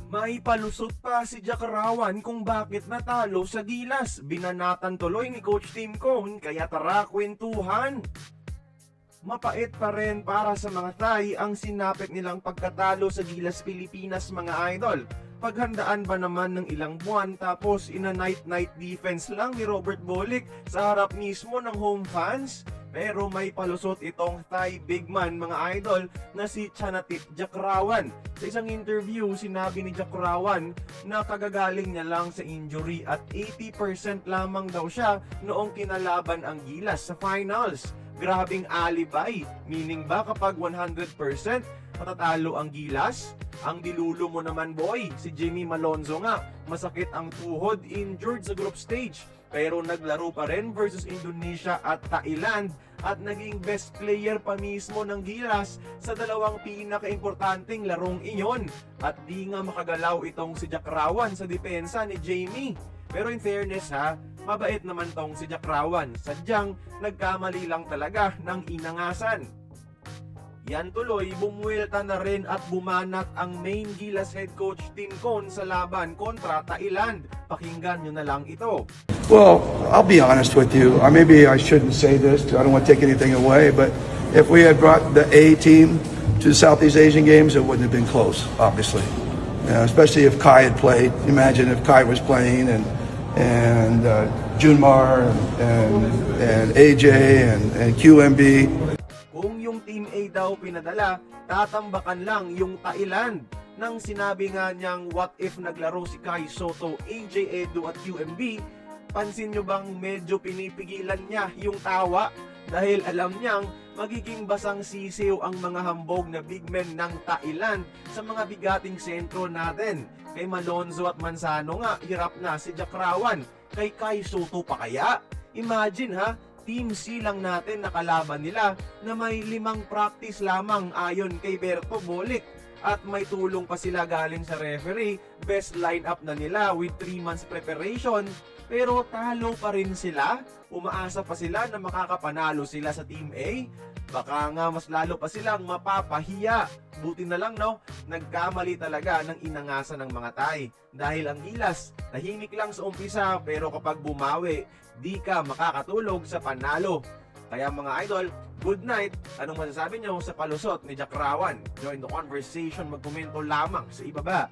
May palusot pa si Jack Rawan kung bakit natalo sa Gilas. Binanatan tuloy ni Coach Tim Cone, kaya tara kwentuhan. Mapait pa rin para sa mga Thai ang sinapit nilang pagkatalo sa Gilas Pilipinas, mga idol. Paghandaan ba naman ng ilang buwan tapos ina night defense lang ni Robert Bolick sa harap mismo ng home fans? Pero may palusot itong Thai big man, mga idol, na si Chanatit Jakrawan. Sa isang interview, sinabi ni Jakrawan na kagagaling niya lang sa injury at 80% lamang daw siya noong kinalaban ang Gilas sa finals. Grabing alibay, meaning ba kapag 100% matatalo ang Gilas? Ang dilulo mo naman, boy, si Jimmy Malonzo nga, masakit ang tuhod, injured sa group stage. Pero naglaro pa rin versus Indonesia at Thailand at naging best player pa mismo ng Gilas sa dalawang pinaka-importanting larong iyon. At di nga makagalaw itong si Jack Rawan sa depensa ni Jamie. Pero in fairness ha, mabait naman tong si Jack Rawan. Sadyang nagkamali lang talaga ng inangasan. Yan tuloy, bumuwelta na rin at bumanat ang main Gilas head coach Tim Cone sa laban kontra Thailand. Pakinggan nyo na lang ito. Well, I'll be honest with you. Maybe I shouldn't say this. I don't want to take anything away. But if we had brought the A team to the Southeast Asian Games, it wouldn't have been close, obviously. Especially if Kai had played. Imagine if Kai was playing and Junmar and AJ and QMB. Kung yung Team A daw pinadala, tatambakan lang yung Thailand. Nang sinabi nga niyang what if naglaro si Kai Soto, AJ Edu at QMB, pansin nyo bang medyo pinipigilan niya yung tawa? Dahil alam niyang magiging basang sisiw ang mga hambog na big men ng Thailand sa mga bigating sentro natin. Kay Malonzo at Manzano nga, hirap na si Jack Rawan. Kay Kai Soto pa kaya? Imagine ha, Team C lang natin nakalaban nila na may 5 practice lamang ayon kay Berto Bolick. At may tulong pa sila galing sa referee, best lineup na nila with 3 months preparation. Pero talo pa rin sila, umaasa pa sila na makakapanalo sila sa Team A. Baka nga mas lalo pa silang mapapahiya. Buti na lang no, nagkamali talaga ng inangasan ng mga Thai. Dahil ang Gilas, tahimik lang sa umpisa pero kapag bumawi, di ka makakatulog sa panalo. Kaya mga idol, good night. Anong masasabi nyo sa palusot ni Jack Rawan? Join the conversation, magkomento lamang sa ibaba.